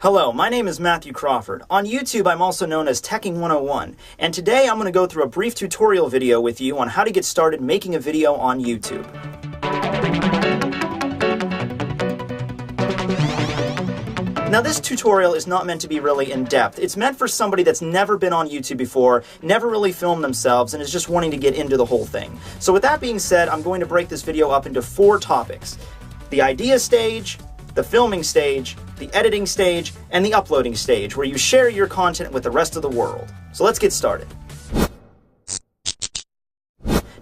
Hello, my name is Matthew Crawford. On YouTube, I'm also known as Teching 101, and today I'm going to go through a brief tutorial video with you on how to get started making a video on YouTube. Now, this tutorial is not meant to be really in-depth. It's meant for somebody that's never been on YouTube before, never really filmed themselves, and is just wanting to get into the whole thing. So with that being said, I'm going to break this video up into 4 topics: the idea stage, the filming stage, the editing stage, and the uploading stage, where you share your content with the rest of the world. So let's get started.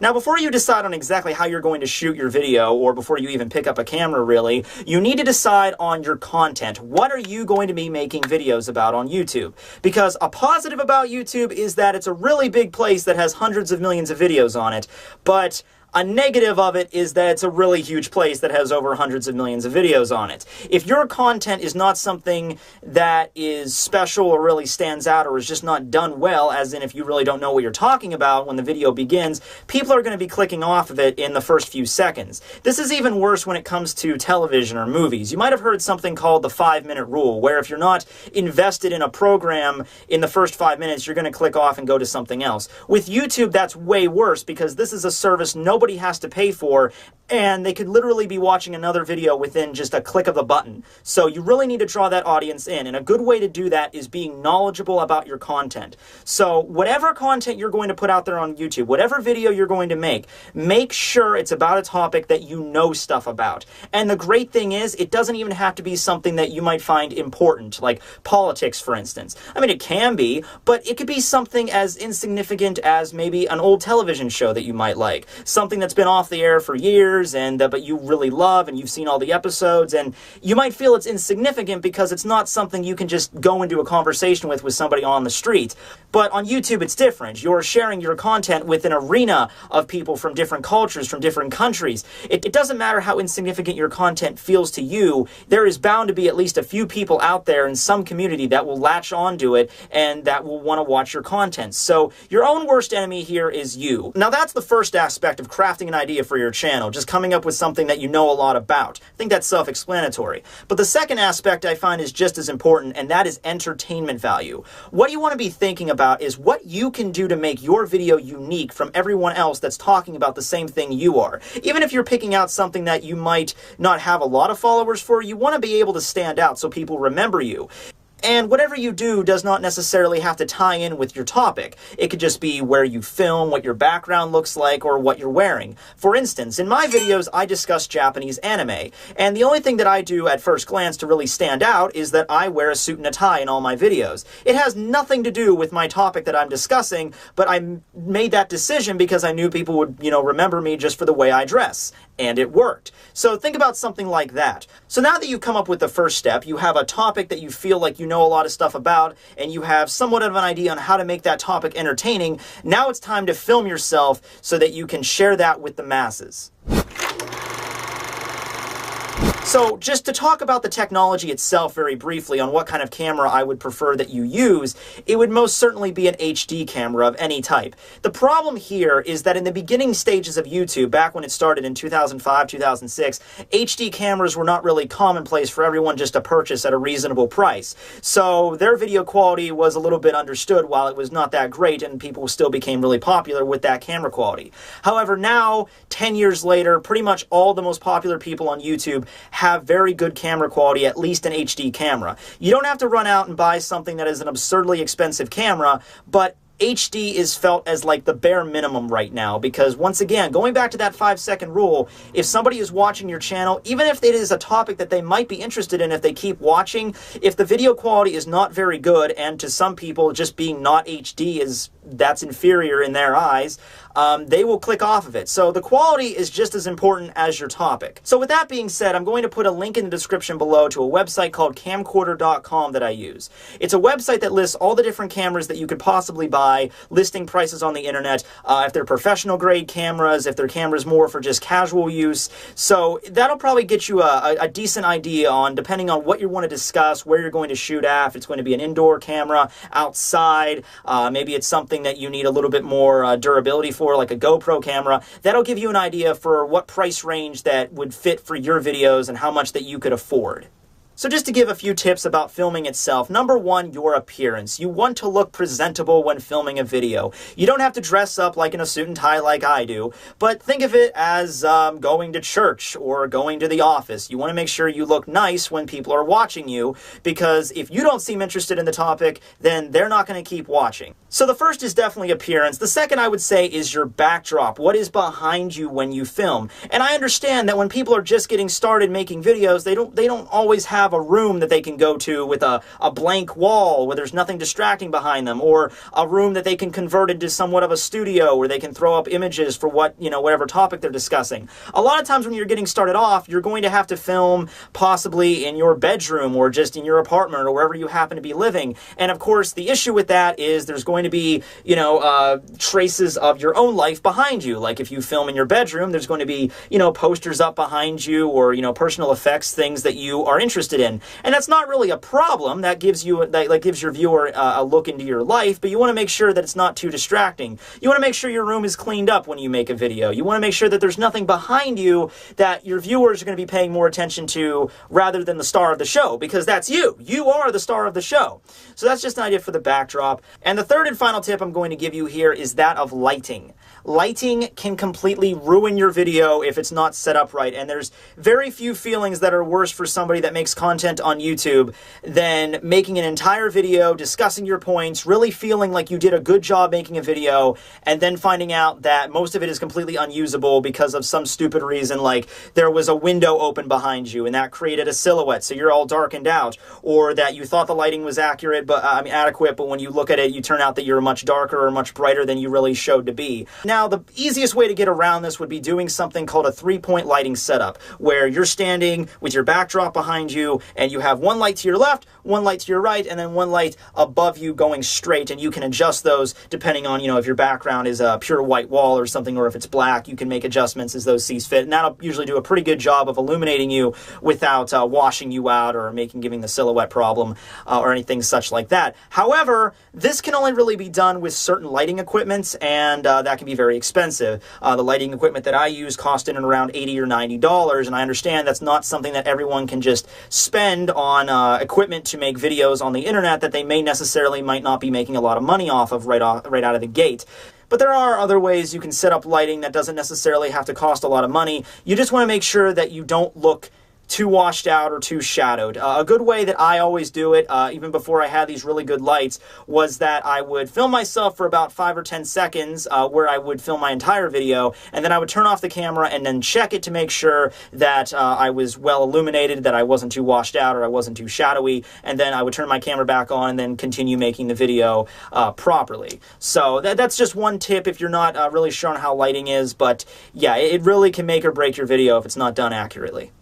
Now, before you decide on exactly how you're going to shoot your video, or before you even pick up a camera really, you need to decide on your content. What are you going to be making videos about on YouTube? Because a positive about YouTube is that it's a really big place that has hundreds of millions of videos on it, but a negative of it is that it's a really huge place that has over hundreds of millions of videos on it. If your content is not something that is special or really stands out or is just not done well, as in if you really don't know what you're talking about when the video begins, people are going to be clicking off of it in the first few seconds. This is even worse when it comes to television or movies. You might have heard something called the 5-minute rule, where if you're not invested in a program in the first 5 minutes, you're going to click off and go to something else. With YouTube, that's way worse because this is a service nobody has to pay for, and they could literally be watching another video within just a click of a button. So you really need to draw that audience in, and a good way to do that is being knowledgeable about your content. So whatever content you're going to put out there on YouTube, whatever video you're going to make sure it's about a topic that you know stuff about. And the great thing is, it doesn't even have to be something that you might find important, like politics, for instance. I mean, it can be, but it could be something as insignificant as maybe an old television show that you might like, something that's been off the air for years, and but you really love, and you've seen all the episodes, and you might feel it's insignificant because it's not something you can just go into a conversation with somebody on the street. But on YouTube, it's different. You're sharing your content with an arena of people from different cultures, from different countries. It doesn't matter how insignificant your content feels to you. There is bound to be at least a few people out there in some community that will latch onto it and that will want to watch your content. So your own worst enemy here is you. Now, that's the first aspect of crafting an idea for your channel, just coming up with something that you know a lot about. I think that's self-explanatory. But the second aspect I find is just as important, and that is entertainment value. What you want to be thinking about is what you can do to make your video unique from everyone else that's talking about the same thing you are. Even if you're picking out something that you might not have a lot of followers for, you want to be able to stand out so people remember you. And whatever you do does not necessarily have to tie in with your topic. It could just be where you film, what your background looks like, or what you're wearing. For instance, in my videos, I discuss Japanese anime, and the only thing that I do at first glance to really stand out is that I wear a suit and a tie in all my videos. It has nothing to do with my topic that I'm discussing, but I made that decision because I knew people would, remember me just for the way I dress. And it worked. So think about something like that. So now that you've come up with the first step, you have a topic that you feel like you know a lot of stuff about, and you have somewhat of an idea on how to make that topic entertaining. Now it's time to film yourself so that you can share that with the masses. So just to talk about the technology itself very briefly on what kind of camera I would prefer that you use, it would most certainly be an HD camera of any type. The problem here is that in the beginning stages of YouTube, back when it started in 2005, 2006, HD cameras were not really commonplace for everyone just to purchase at a reasonable price. So their video quality was a little bit understood while it was not that great, and people still became really popular with that camera quality. However, now, 10 years later, pretty much all the most popular people on YouTube have very good camera quality, at least an HD camera. You don't have to run out and buy something that is an absurdly expensive camera, but HD is felt as like the bare minimum right now, because once again, going back to that 5-second rule, if somebody is watching your channel, even if it is a topic that they might be interested in, if they keep watching, if the video quality is not very good, and to some people just being not HD that's inferior in their eyes, they will click off of it. So the quality is just as important as your topic. So with that being said, I'm going to put a link in the description below to a website called camcorder.com that I use. It's a website that lists all the different cameras that you could possibly buy, listing prices on the internet, if they're professional grade cameras, if they're cameras more for just casual use. So that'll probably get you a decent idea on, depending on what you want to discuss, where you're going to shoot at, if it's going to be an indoor camera, outside, maybe it's something that you need a little bit more durability for, like a GoPro camera. That'll give you an idea for what price range that would fit for your videos and how much that you could afford. So just to give a few tips about filming itself, number one, your appearance. You want to look presentable when filming a video. You don't have to dress up like in a suit and tie like I do, but think of it as going to church or going to the office. You want to make sure you look nice when people are watching you, because if you don't seem interested in the topic, then they're not going to keep watching. So the first is definitely appearance. The second, I would say, is your backdrop. What is behind you when you film? And I understand that when people are just getting started making videos, they don't always have a room that they can go to with a blank wall where there's nothing distracting behind them, or a room that they can convert into somewhat of a studio where they can throw up images for whatever topic they're discussing. A lot of times when you're getting started off, you're going to have to film possibly in your bedroom or just in your apartment or wherever you happen to be living. And of course, the issue with that is there's going to be, traces of your own life behind you. Like if you film in your bedroom, there's going to be, posters up behind you, or, personal effects, things that you are interested in. And that's not really a problem. That gives your viewer a look into your life, but you want to make sure that it's not too distracting. You want to make sure your room is cleaned up when you make a video. You want to make sure that there's nothing behind you that your viewers are going to be paying more attention to rather than the star of the show, because that's you. You are the star of the show. So that's just an idea for the backdrop. And the third and final tip I'm going to give you here is that of lighting. Lighting can completely ruin your video if it's not set up right, and there's very few feelings that are worse for somebody that makes content on YouTube than making an entire video, discussing your points, really feeling like you did a good job making a video, and then finding out that most of it is completely unusable because of some stupid reason, like there was a window open behind you and that created a silhouette so you're all darkened out, or that you thought the lighting was adequate, but when you look at it, you turn out that you're much darker or much brighter than you really showed to be. Now, the easiest way to get around this would be doing something called a three-point lighting setup, where you're standing with your backdrop behind you, and you have one light to your left, one light to your right, and then one light above you going straight, and you can adjust those depending on, if your background is a pure white wall or something, or if it's black, you can make adjustments as those sees fit, and that'll usually do a pretty good job of illuminating you without washing you out or giving the silhouette problem or anything such like that. However, this can only really be done with certain lighting equipment, and that can be very expensive. The lighting equipment that I use cost in and around $80 or $90, and I understand that's not something that everyone can just spend on equipment to make videos on the internet that they might not be making a lot of money off of right out of the gate. But there are other ways you can set up lighting that doesn't necessarily have to cost a lot of money. You just want to make sure that you don't look too washed out or too shadowed. A good way that I always do it, even before I had these really good lights, was that I would film myself for about 5 or 10 seconds, where I would film my entire video, and then I would turn off the camera and then check it to make sure that I was well illuminated, that I wasn't too washed out or I wasn't too shadowy, and then I would turn my camera back on and then continue making the video properly. So that's just one tip if you're not really sure on how lighting is, but yeah, it really can make or break your video if it's not done accurately.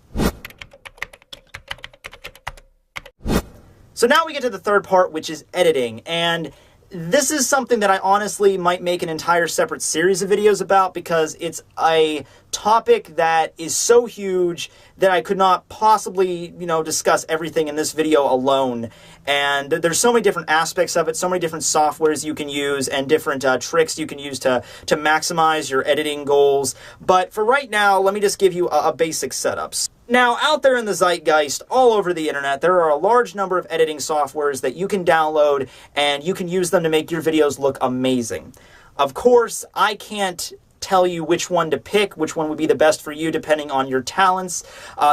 So now we get to the third part, which is editing, and this is something that I honestly might make an entire separate series of videos about, because it's a topic that is so huge that I could not possibly, discuss everything in this video alone. And there's so many different aspects of it, so many different softwares you can use, and different tricks you can use to maximize your editing goals. But for right now, let me just give you a basic setup. Now, out there in the zeitgeist, all over the internet, there are a large number of editing softwares that you can download, and you can use them to make your videos look amazing. Of course, I can't tell you which one to pick, which one would be the best for you depending on your talents.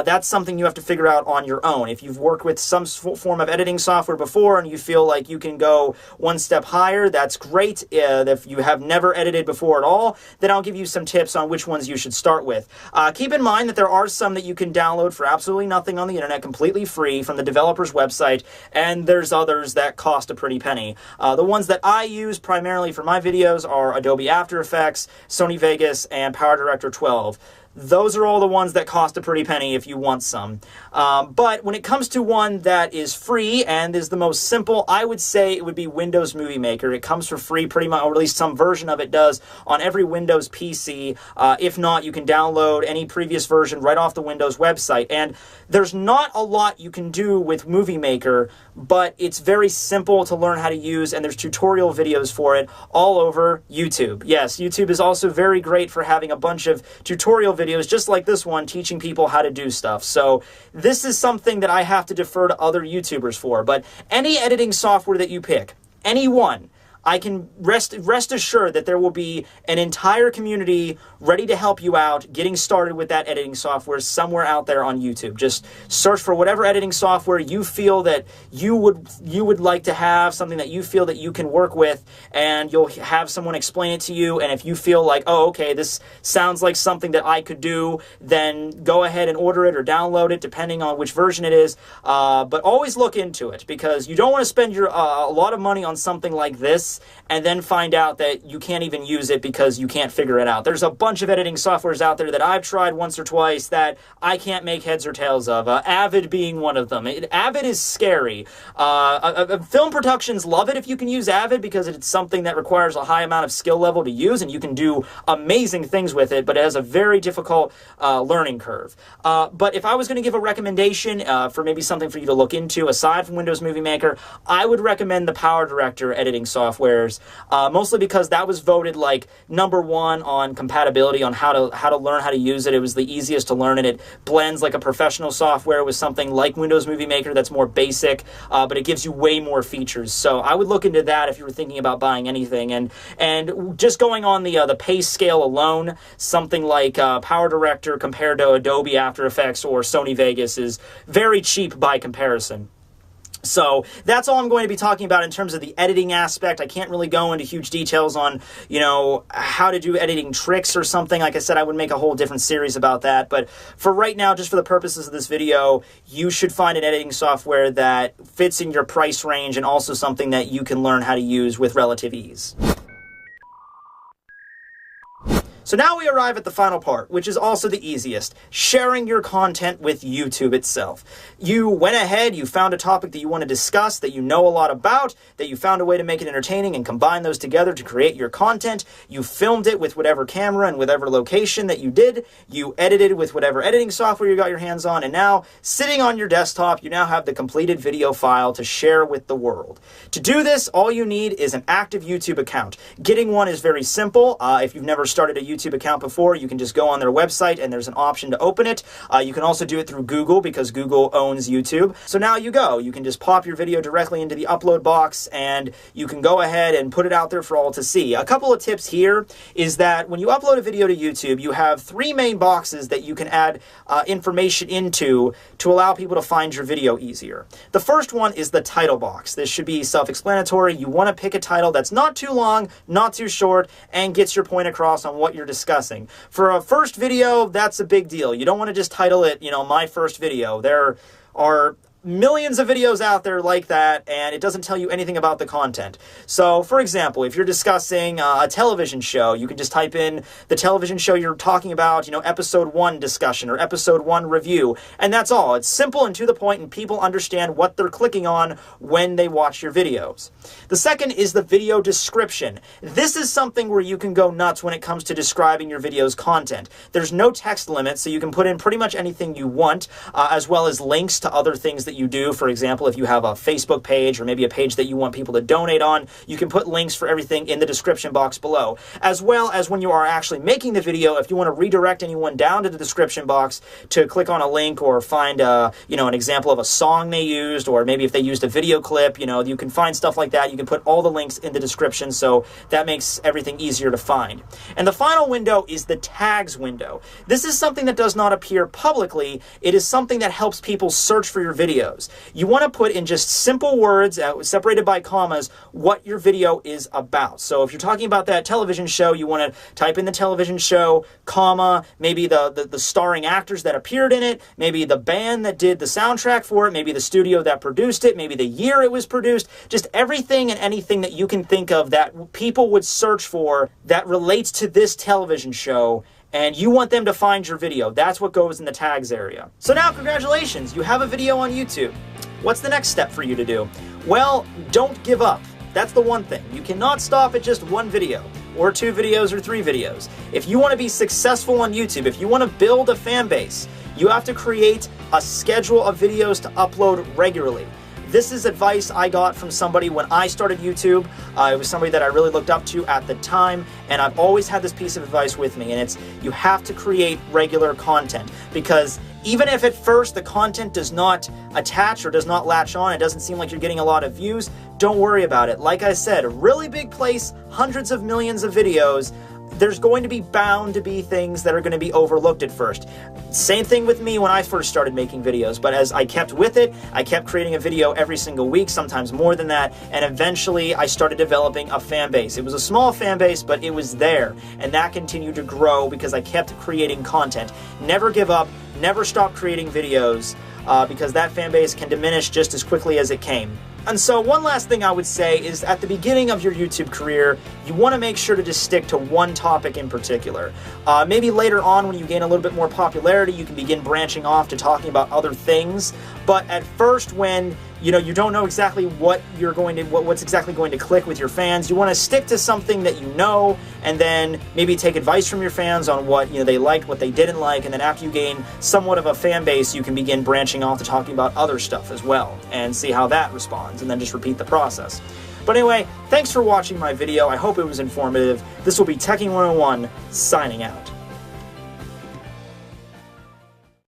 That's something you have to figure out on your own. If you've worked with some form of editing software before and you feel like you can go one step higher, that's great. If you have never edited before at all, then I'll give you some tips on which ones you should start with. Keep in mind that there are some that you can download for absolutely nothing on the internet, completely free from the developer's website, and there's others that cost a pretty penny. The ones that I use primarily for my videos are Adobe After Effects, Sony Vegas, and PowerDirector 12. Those are all the ones that cost a pretty penny if you want some. But when it comes to one that is free and is the most simple, I would say it would be Windows Movie Maker. It comes for free pretty much, or at least some version of it does, on every Windows PC. If not, you can download any previous version right off the Windows website. And there's not a lot you can do with Movie Maker, but it's very simple to learn how to use, and there's tutorial videos for it all over YouTube. Yes, YouTube is also very great for having a bunch of tutorial videos videos just like this one teaching people how to do stuff. So this is something that I have to defer to other YouTubers for. But any editing software that you pick, any one, I can rest assured that there will be an entire community ready to help you out getting started with that editing software somewhere out there on YouTube. Just search for whatever editing software you feel that you would like to have, something that you feel that you can work with, and you'll have someone explain it to you. And if you feel like, oh, okay, this sounds like something that I could do, then go ahead and order it or download it, depending on which version it is. But always look into it, because you don't want to spend a lot of money on something like this and then find out that you can't even use it because you can't figure it out. There's a bunch of editing softwares out there that I've tried once or twice that I can't make heads or tails of, Avid being one of them. Avid is scary. Film productions love it if you can use Avid, because it's something that requires a high amount of skill level to use, and you can do amazing things with it, but it has a very difficult learning curve. But if I was going to give a recommendation for maybe something for you to look into aside from Windows Movie Maker, I would recommend the PowerDirector editing softwares, mostly because that was voted like #1 on compatibility, on how to learn how to use it. It was the easiest to learn, and it blends like a professional software with something like Windows Movie Maker that's more basic, but it gives you way more features. So I would look into that if you were thinking about buying anything. And just going on the pay scale alone, something like PowerDirector compared to Adobe After Effects or Sony Vegas is very cheap by comparison. So that's all I'm going to be talking about in terms of the editing aspect. I can't really go into huge details on, how to do editing tricks or something. Like I said, I would make a whole different series about that. But for right now, just for the purposes of this video, you should find an editing software that fits in your price range and also something that you can learn how to use with relative ease. So now we arrive at the final part, which is also the easiest, sharing your content with YouTube itself. You went ahead, you found a topic that you want to discuss, that you know a lot about, that you found a way to make it entertaining and combine those together to create your content. You filmed it with whatever camera and whatever location that you did. You edited with whatever editing software you got your hands on, and now, sitting on your desktop, you now have the completed video file to share with the world. To do this, all you need is an active YouTube account. Getting one is very simple. If you've never started a YouTube account before, you can just go on their website and there's an option to open it. You can also do it through Google, because Google owns YouTube. So now you can just pop your video directly into the upload box, and you can go ahead and put it out there for all to see. A couple of tips here is that when you upload a video to YouTube, you have 3 main boxes that you can add information into to allow people to find your video easier. The first one is the title box. This should be self-explanatory. You want to pick a title that's not too long, not too short, and gets your point across on what you're discussing. For a first video, that's a big deal. You don't want to just title it, my first video. There are millions of videos out there like that, and it doesn't tell you anything about the content. So, for example, if you're discussing a television show, you can just type in the television show you're talking about, episode 1 discussion or episode 1 review, and that's all. It's simple and to the point, and people understand what they're clicking on when they watch your videos. The second is the video description. This is something where you can go nuts when it comes to describing your video's content. There's no text limit, so you can put in pretty much anything you want, as well as links to other things that you do. For example, if you have a Facebook page or maybe a page that you want people to donate on, you can put links for everything in the description box below. As well as when you are actually making the video, if you want to redirect anyone down to the description box to click on a link or find an example of a song they used, or maybe if they used a video clip, you can find stuff like that. You can put all the links in the description, so that makes everything easier to find. And the final window is the tags window. This is something that does not appear publicly. It is something that helps people search for your videos. You want to put in just simple words, separated by commas, what your video is about. So if you're talking about that television show, you want to type in the television show, comma, maybe the starring actors that appeared in it, maybe the band that did the soundtrack for it, maybe the studio that produced it, maybe the year it was produced, just everything and anything that you can think of that people would search for that relates to this television show, and you want them to find your video. That's what goes in the tags area. So now, congratulations, you have a video on YouTube. What's the next step for you to do? Well, don't give up. That's the one thing. You cannot stop at just 1 video, or 2 videos, or 3 videos. If you want to be successful on YouTube, if you want to build a fan base, you have to create a schedule of videos to upload regularly. This is advice I got from somebody when I started YouTube. It was somebody that I really looked up to at the time, and I've always had this piece of advice with me, and it's you have to create regular content, because even if at first the content does not attach or does not latch on, it doesn't seem like you're getting a lot of views, don't worry about it. Like I said, a really big place, hundreds of millions of videos, there's going to be bound to be things that are going to be overlooked at first. Same thing with me when I first started making videos, but as I kept with it, I kept creating a video every single week, sometimes more than that, and eventually I started developing a fan base. It was a small fan base, but it was there, and that continued to grow because I kept creating content. Never give up, never stop creating videos, because that fan base can diminish just as quickly as it came. And so one last thing I would say is at the beginning of your YouTube career, you want to make sure to just stick to one topic in particular. Maybe later on when you gain a little bit more popularity, you can begin branching off to talking about other things. But at first, when you don't know exactly what's exactly going to click with your fans, you want to stick to something that you know, and then maybe take advice from your fans on what they liked, what they didn't like, and then after you gain somewhat of a fan base, you can begin branching off to talking about other stuff as well, and see how that responds, and then just repeat the process. But anyway, thanks for watching my video. I hope it was informative. This will be Teching 101, signing out.